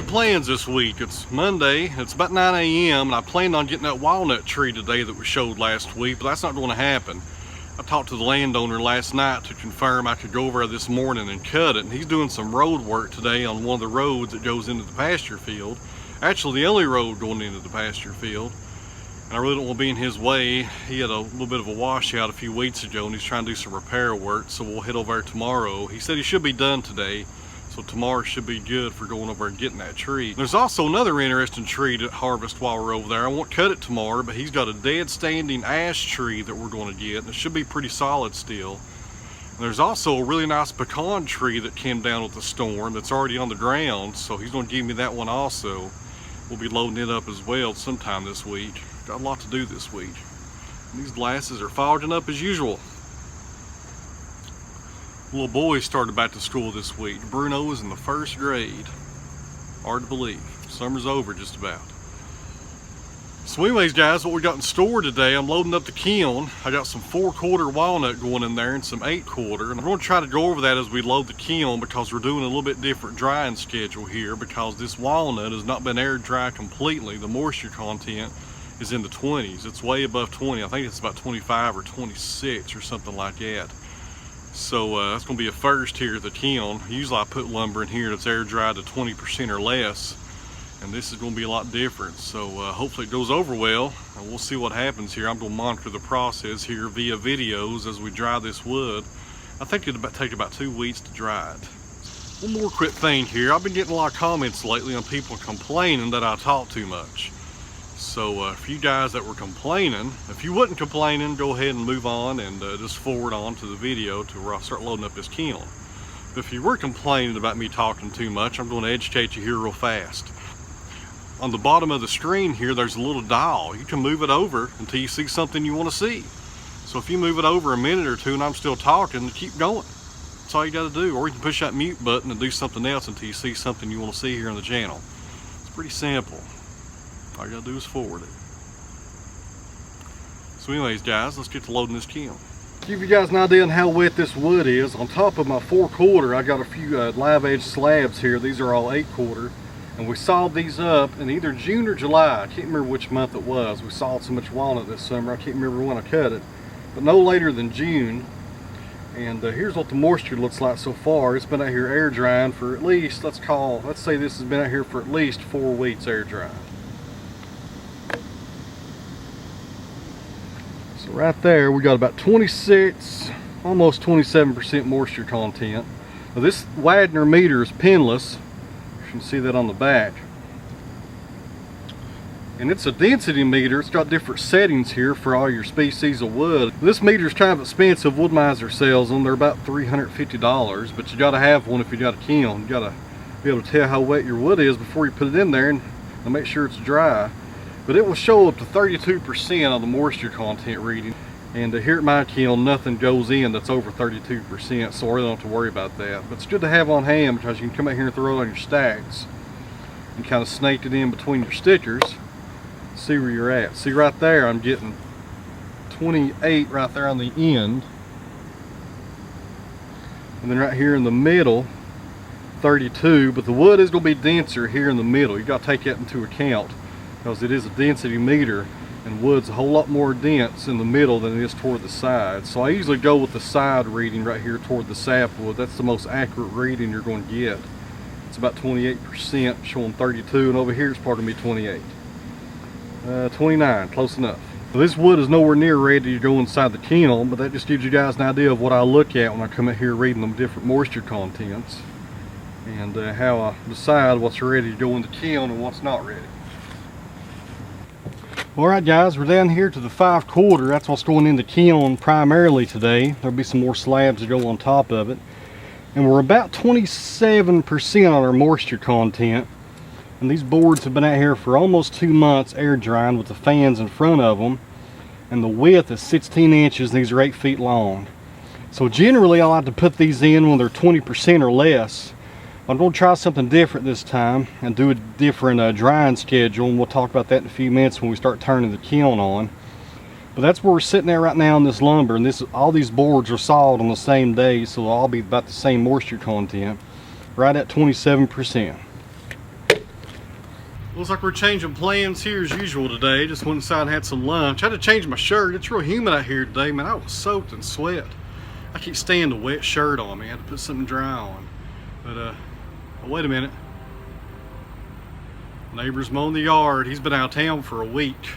big plans this week. It's Monday, it's about 9 a.m. and I planned on getting that walnut tree today that we showed last week, but that's not going to happen. I talked to the landowner last night to confirm I could go over this morning and cut it, and he's doing some road work today on one of the roads that goes into the pasture field. Actually, the only road going into the pasture field. And I really don't want to be in his way. He had a little bit of a washout a few weeks ago and he's trying to do some repair work, so we'll head over there tomorrow. He said he should be done today, so tomorrow should be good for going over and getting that tree. There's also another interesting tree to harvest while we're over there. I won't cut it tomorrow, but he's got a dead standing ash tree that we're going to get, and it should be pretty solid still. And there's also a really nice pecan tree that came down with the storm that's already on the ground, so he's going to give me that one also. We'll be loading it up as well sometime this week. Got a lot to do this week. And these glasses are fogging up as usual. Little boy started back to school this week. Bruno is in the 1st grade. Hard to believe. Summer's over just about. So anyways, guys, what we got in store today, I'm loading up the kiln. I got some 4-quarter walnut going in there and some 8-quarter. And I'm going to try to go over that as we load the kiln because we're doing a little bit different drying schedule here because this walnut has not been air dry completely. The moisture content is in the 20s. It's way above 20. I think it's about 25 or 26 or something like that. So that's going to be a first here at the kiln. Usually I put lumber in here that's air dried to 20% or less, and this is going to be a lot different. So hopefully it goes over well, and we'll see what happens here. I'm going to monitor the process here via videos as we dry this wood. I think it'll take about 2 weeks to dry it. One more quick thing here. I've been getting a lot of comments lately on people complaining that I talk too much. So for you guys that were complaining, if you wasn't complaining, go ahead and move on and just forward on to the video to where I start loading up this kiln. But if you were complaining about me talking too much, I'm going to educate you here real fast. On the bottom of the screen here, there's a little dial. You can move it over until you see something you want to see. So if you move it over a minute or two and I'm still talking, keep going. That's all you got to do. Or you can push that mute button and do something else until you see something you want to see here on the channel. It's pretty simple. All you gotta do is forward it. So anyways, guys, let's get to loading this kiln. To give you guys an idea on how wet this wood is, on top of my 4-quarter, I got a few live edge slabs here. These are all 8-quarter, and we sawed these up in either June or July. I can't remember which month it was. We sawed so much walnut this summer, I can't remember when I cut it, but no later than June. And here's what the moisture looks like so far. It's been out here air drying for at least, let's say this has been out here for at least 4 weeks air drying. So right there we got about 26, almost 27% moisture content. Now this Wagner meter is pinless. You can see that on the back. And it's a density meter. It's got different settings here for all your species of wood. This meter is kind of expensive. Wood-Mizer sells them. They're about $350, but you got to have one if you got a kiln. You got to be able to tell how wet your wood is before you put it in there and make sure it's dry. But it will show up to 32% on the moisture content reading. And here at my kiln, nothing goes in that's over 32%, so I really don't have to worry about that. But it's good to have on hand because you can come out here and throw it on your stacks and kind of snake it in between your stickers. See where you're at. See right there, I'm getting 28 right there on the end. And then right here in the middle, 32. But the wood is going to be denser here in the middle. You got to take that into account, because it is a density meter and wood's a whole lot more dense in the middle than it is toward the side. So I usually go with the side reading right here toward the sapwood. That's the most accurate reading you're going to get. It's about 28%, showing 32, and over here it's probably going to be 28. 29, close enough. So this wood is nowhere near ready to go inside the kiln, but that just gives you guys an idea of what I look at when I come out here reading them different moisture contents, and how I decide what's ready to go in the kiln and what's not ready. Alright guys, we're down here to the 5-quarter. That's what's going in the kiln primarily today. There'll be some more slabs to go on top of it. And we're about 27% on our moisture content. And these boards have been out here for almost 2 months air drying with the fans in front of them. And the width is 16 inches and these are 8 feet long. So generally I like to put these in when they're 20% or less. I'm going to try something different this time and do a different drying schedule, and we'll talk about that in a few minutes when we start turning the kiln on. But that's where we're sitting at right now on this lumber, and all these boards are sawed on the same day, so they'll all be about the same moisture content, right at 27%. Looks like we're changing plans here as usual today. Just went inside and had some lunch. I had to change my shirt. It's real humid out here today, man. I was soaked in sweat. I can't stand a wet shirt on me. I had to put something dry on. But oh, wait a minute. Neighbor's mowing the yard. He's been out of town for a week.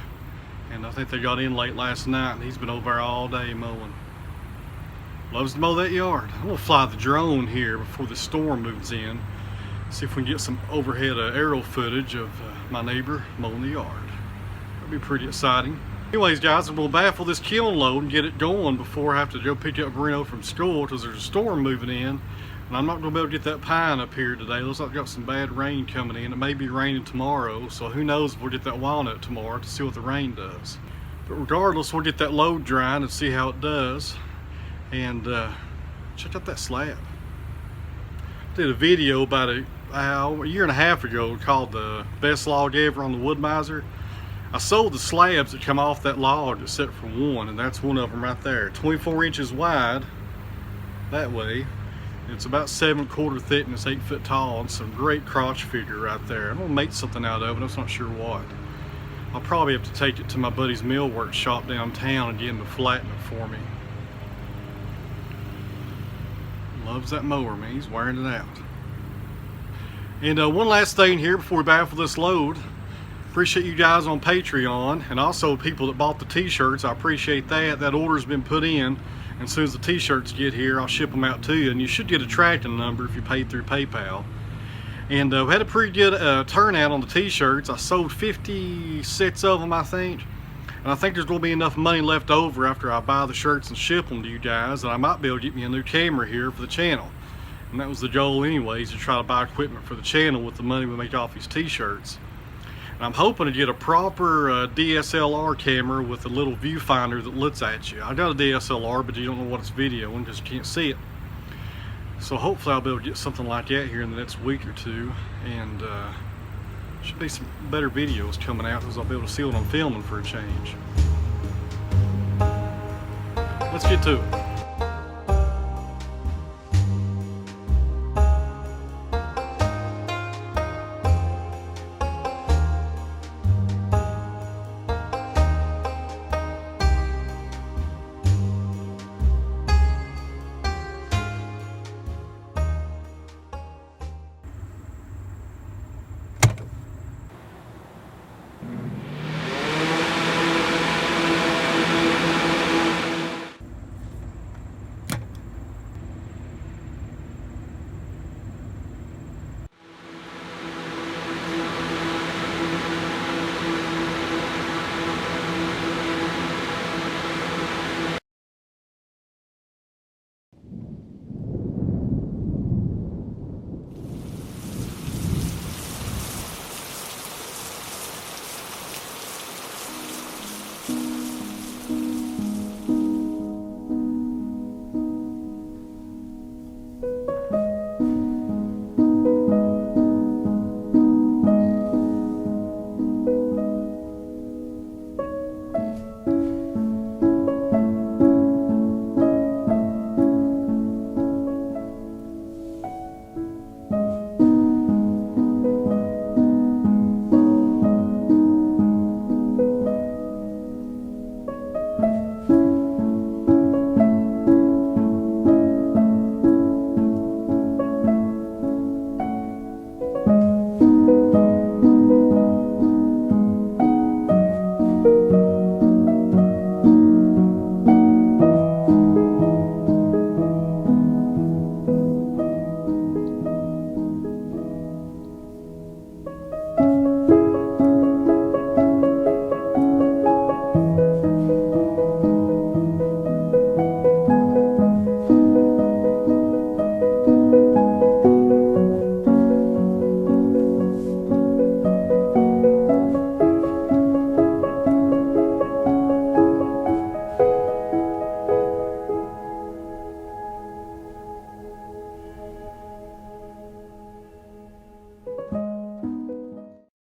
And I think they got in late last night, and he's been over there all day mowing. Loves to mow that yard. I'm gonna fly the drone here before the storm moves in. See if we can get some overhead aerial footage of my neighbor mowing the yard. That'd be pretty exciting. Anyways, guys, we'll baffle this kiln load and get it going before I have to go pick up Bruno from school, because there's a storm moving in, and I'm not going to be able to get that pine up here today. Looks like I've got some bad rain coming in. It may be raining tomorrow, so who knows if we'll get that walnut tomorrow to see what the rain does. But regardless, we'll get that load drying and see how it does. And check out that slab. I did a video about a year and a half ago called the best log ever on the Wood-Mizer. I sold the slabs that come off that log except for one, and that's one of them right there. 24 inches wide that way. It's about 7/4 thickness, 8 foot tall, and some great crotch figure right there. I'm gonna make something out of it. I'm just not sure what. I'll probably have to take it to my buddy's millwork shop downtown and get him to flatten it for me. Loves that mower, man. He's wearing it out. And one last thing here before we baffle this load. Appreciate you guys on Patreon, and also people that bought the t-shirts. I appreciate that. That order's been put in, and as soon as the t-shirts get here, I'll ship them out to you, and you should get a tracking number if you paid through PayPal. And we had a pretty good turnout on the t-shirts. I sold 50 sets of them, I think, and I think there's going to be enough money left over after I buy the shirts and ship them to you guys that I might be able to get me a new camera here for the channel. And that was the goal anyways, to try to buy equipment for the channel with the money we make off these t-shirts. And I'm hoping to get a proper DSLR camera with a little viewfinder that looks at you. I got a DSLR, but you don't know what it's videoing because you can't see it. So hopefully I'll be able to get something like that here in the next week or two, and should be some better videos coming out because I'll be able to see what I'm filming for a change. Let's get to it.